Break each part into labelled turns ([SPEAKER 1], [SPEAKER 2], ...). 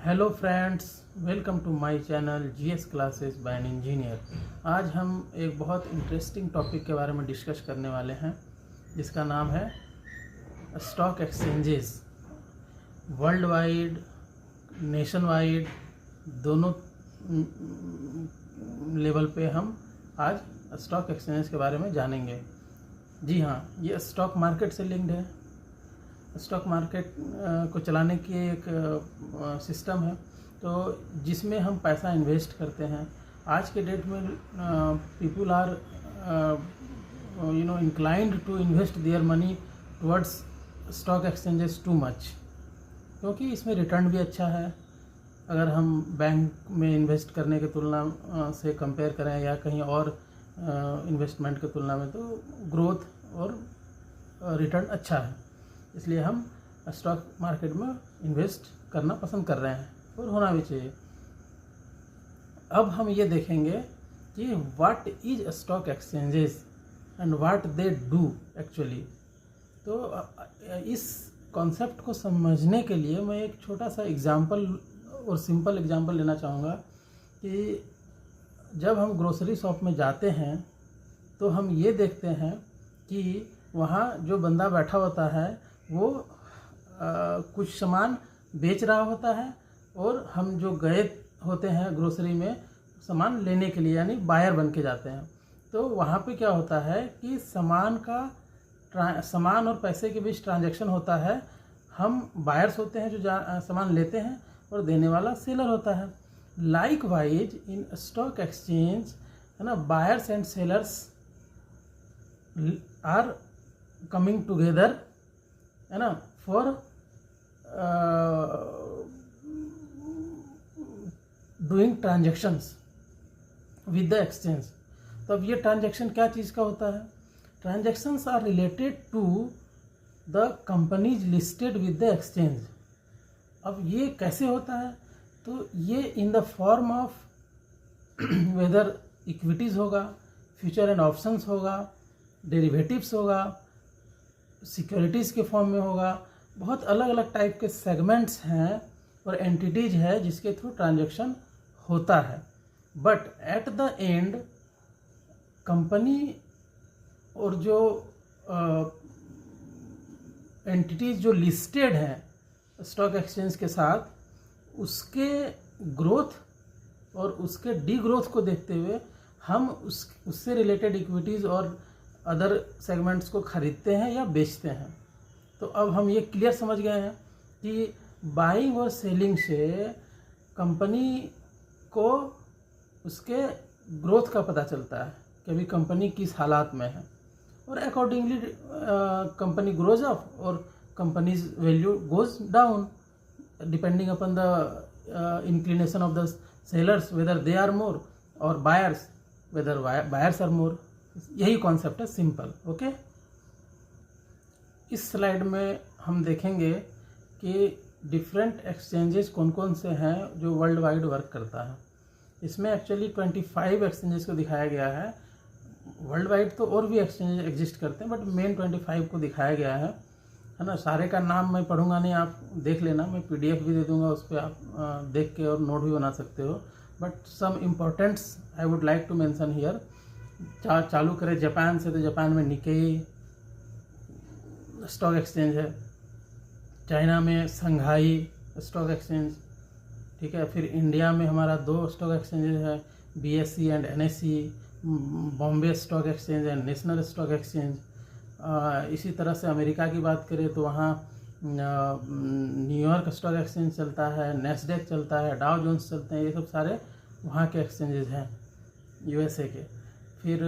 [SPEAKER 1] Hello friends, welcome to my channel GS classes by an engineer. आज हम एक बहुत इंटरेस्टिंग टॉपिक के बारे में डिस्कस करने वाले हैं जिसका नाम है stock exchanges. World wide, nation wide, दोनों लेवल पे हम आज स्टॉक एक्सचेंजेस के बारे में जानेंगे। जी हाँ, ये स्टॉक मार्केट से लिंक्ड है। स्टॉक मार्केट को चलाने की एक सिस्टम है तो जिसमें हम पैसा इन्वेस्ट करते हैं। आज के डेट में people are inclined to invest their money towards stock exchanges too much, क्योंकि इसमें रिटर्न भी अच्छा है। अगर हम बैंक में इन्वेस्ट करने की तुलना से कंपेयर करें या कहीं और इन्वेस्टमेंट की तुलना में, तो ग्रोथ और रिटर्न अच्छा है। इसलिए हम स्टॉक मार्केट में इन्वेस्ट करना पसंद कर रहे हैं और होना भी चाहिए। अब हम ये देखेंगे कि what is stock exchanges and what they do actually. तो इस कॉन्सेप्ट को समझने के लिए मैं एक छोटा सा एग्जांपल और सिंपल एग्जांपल लेना चाहूँगा कि जब हम ग्रोसरी शॉप में जाते हैं तो हम ये देखते हैं कि वहाँ जो बंदा बैठा होता है वो कुछ सामान बेच रहा होता है और हम जो गए होते हैं ग्रोसरी में सामान लेने के लिए, यानी बायर बन के जाते हैं। तो वहाँ पे क्या होता है कि सामान और पैसे के बीच ट्रांजैक्शन होता है। हम बायर्स होते हैं जो सामान लेते हैं और देने वाला सेलर होता है। Likewise in stock exchange, है ना, buyers and sellers are coming together, है ना, for doing transactions with the exchange. तो अब ये ट्रांजेक्शन क्या चीज़ का होता है? Transactions are related to the companies listed with the exchange. अब ये कैसे होता है? तो ये in the form of whether equities होगा, फ्यूचर एंड ऑप्शंस होगा, डेरिवेटिव्स होगा, सिक्योरिटीज़ के फॉर्म में होगा। बहुत अलग अलग टाइप के सेगमेंट्स हैं और एंटिटीज है जिसके थ्रू ट्रांजैक्शन होता है। But at the end company और जो एंटिटीज जो लिस्टेड हैं स्टॉक एक्सचेंज के साथ, उसके ग्रोथ और उसके डी ग्रोथ को देखते हुए हम उससे रिलेटेड इक्विटीज़ और अदर सेगमेंट्स को खरीदते हैं या बेचते हैं। तो अब हम ये क्लियर समझ गए हैं कि बाइंग और सेलिंग से कंपनी को उसके ग्रोथ का पता चलता है कि अभी कंपनी किस हालात में है, और अकॉर्डिंगली कंपनी ग्रोज अप और companies value goes down depending upon the inclination of the sellers, whether they are more, और buyers, whether buyers are more. यही कॉन्सेप्ट है, सिंपल। ओके, इस स्लाइड में हम देखेंगे कि डिफरेंट एक्सचेंजेस कौन कौन से हैं जो वर्ल्ड वाइड वर्क करता है। इसमें एक्चुअली 25 एक्सचेंजेस को दिखाया गया है। वर्ल्ड वाइड तो और भी एक्सचेंजेस एग्जिस्ट करते हैं, बट मेन 25 को दिखाया गया है ना। सारे का नाम मैं पढ़ूंगा नहीं, आप देख लेना, मैं PDF भी दे दूंगा, उस पर आप देख के और नोट भी बना सकते हो। But some importants I would like to mention here. चालू करें जापान से, तो जापान में निकेई स्टॉक एक्सचेंज है। चाइना में संघाई स्टॉक एक्सचेंज, ठीक है। फिर इंडिया में हमारा 2 स्टॉक एक्सचेंजेज है, BSE एंड NSE, Bombay stock exchange and national stock exchange. इसी तरह से अमेरिका की बात करें तो वहाँ न्यूयॉर्क स्टॉक एक्सचेंज चलता है, नेस्डेक चलता है, डाउ जोन्स चलते हैं। ये सब सारे वहाँ के एक्सचेंजेज हैं USA के। फिर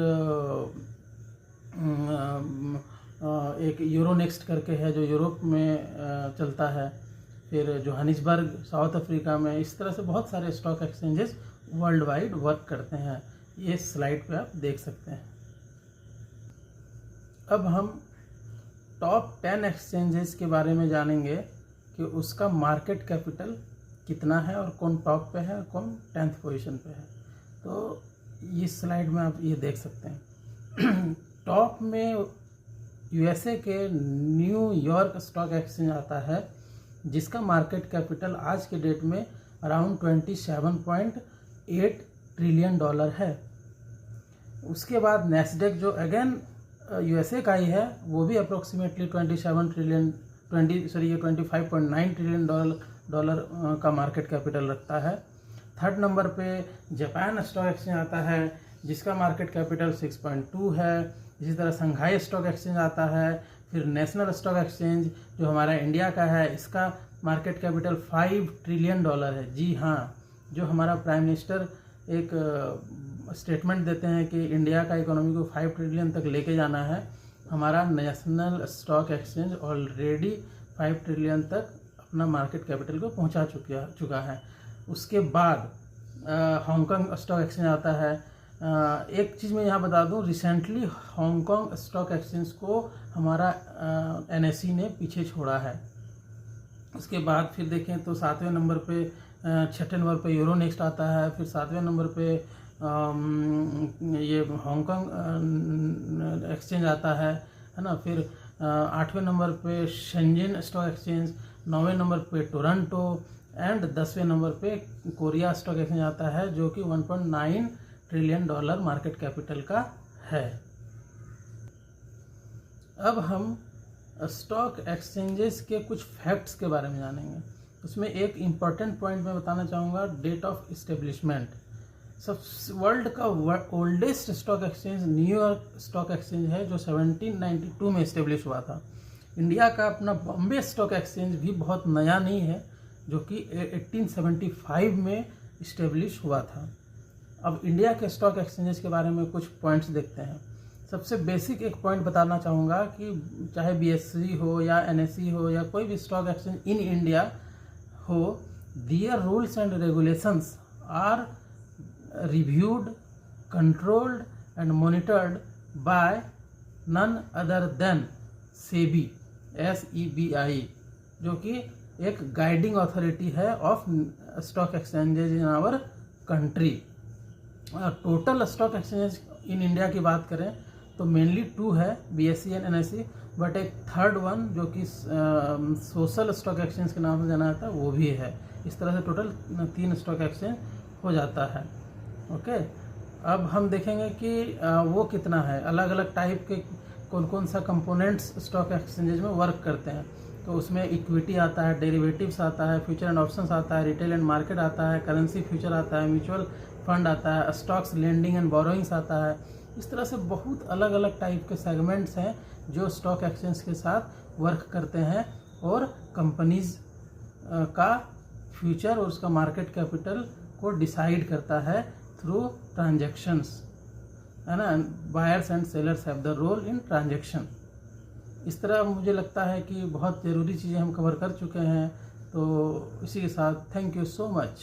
[SPEAKER 1] एक यूरोनेक्स्ट करके है जो यूरोप में चलता है। फिर जोहानिसबर्ग साउथ अफ्रीका में। इस तरह से बहुत सारे stock exchanges world wide work करते हैं। ये स्लाइड पे आप देख सकते हैं। अब हम टॉप 10 एक्सचेंजेस के बारे में जानेंगे कि उसका मार्केट कैपिटल कितना है और कौन टॉप पे है और कौन 10th पोजीशन पे है। तो इस स्लाइड में आप ये देख सकते हैं। टॉप में USA के न्यूयॉर्क स्टॉक एक्सचेंज आता है, जिसका मार्केट कैपिटल आज के डेट में अराउंड 27.8 ट्रिलियन डॉलर है। उसके बाद नैस्डैक जो अगेन यूएसए का ही है, वो भी अप्रोक्सीमेटली 25.9 ट्रिलियन डॉलर का मार्केट कैपिटल रखता है। थर्ड नंबर पे जापान स्टॉक एक्सचेंज आता है जिसका मार्केट कैपिटल 6.2 है। इसी तरह संघाई स्टॉक एक्सचेंज आता है। फिर नेशनल स्टॉक एक्सचेंज जो हमारा इंडिया का है, इसका मार्केट कैपिटल 5 ट्रिलियन डॉलर है। जी हाँ, जो हमारा प्राइम मिनिस्टर एक स्टेटमेंट देते हैं कि इंडिया का इकोनॉमी को 5 ट्रिलियन तक लेके जाना है, हमारा national stock exchange already 5 trillion तक अपना मार्केट कैपिटल को पहुंचा चुका है। उसके बाद हांगकांग स्टॉक एक्सचेंज आता है। एक चीज़ मैं यहाँ बता दूँ, रिसेंटली हांगकांग स्टॉक एक्सचेंज को हमारा एनएसई ने पीछे छोड़ा है। उसके बाद फिर देखें तो सातवें नंबर पे, छठे नंबर पे यूरोनेक्स्ट आता है। फिर सातवें नंबर पे ये हांगकांग एक्सचेंज आता है ना। फिर आठवें नंबर पे शेंजन स्टॉक एक्सचेंज, नौवें नंबर पे टोरंटो एंड 10वें नंबर पे कोरिया स्टॉक एक्सचेंज आता है जो कि 1.9 ट्रिलियन डॉलर मार्केट कैपिटल का है। अब हम स्टॉक एक्सचेंजेस के कुछ फैक्ट्स के बारे में जानेंगे। उसमें एक इम्पॉर्टेंट पॉइंट मैं बताना चाहूँगा, डेट ऑफ इस्टेब्लिशमेंट। सब वर्ल्ड का oldest stock exchange New York stock exchange है जो 1792 में इस्टेब्लिश हुआ था। इंडिया का अपना बॉम्बे स्टॉक एक्सचेंज भी बहुत नया नहीं है, जो कि 1875 में इस्टेब्लिश हुआ था। अब इंडिया के स्टॉक एक्सचेंजेस के बारे में कुछ पॉइंट्स देखते हैं। सबसे बेसिक एक पॉइंट बताना चाहूँगा कि चाहे बीएसई हो या एनएसई हो या कोई भी स्टॉक एक्सचेंज इन इंडिया हो, their rules and regulations are reviewed, controlled and monitored by none other than SEBI, SEBI, जो कि एक गाइडिंग अथॉरिटी है of stock exchanges in our country. Total stock exchanges in India की बात करें तो mainly 2 है, BSE एंड NSE, बट एक थर्ड वन जो कि सोशल स्टॉक एक्सचेंज के नाम से जाना जाता है वो भी है। इस तरह से टोटल 3 स्टॉक एक्सचेंज हो जाता है। ओके, अब हम देखेंगे कि वो कितना है, अलग अलग टाइप के कौन कौन सा कंपोनेंट्स स्टॉक एक्सचेंजेज में वर्क करते हैं। तो उसमें इक्विटी आता है, डेरिवेटिव्स आता है, फ्यूचर एंड ऑप्शंस आता है, रिटेल एंड मार्केट आता है, करेंसी फ्यूचर आता है, म्यूचुअल फंड आता है, स्टॉक्स लेंडिंग एंड बोरोइंग्स आता है। इस तरह से बहुत अलग अलग टाइप के सेगमेंट्स हैं जो स्टॉक एक्सचेंज के साथ वर्क करते हैं और कंपनीज का फ्यूचर और उसका मार्केट कैपिटल को डिसाइड करता है थ्रू ट्रांजैक्शंस, है ना। Buyers and sellers have the role in transaction. इस तरह मुझे लगता है कि बहुत ज़रूरी चीज़ें हम कवर कर चुके हैं। तो इसी के साथ थैंक यू सो मच।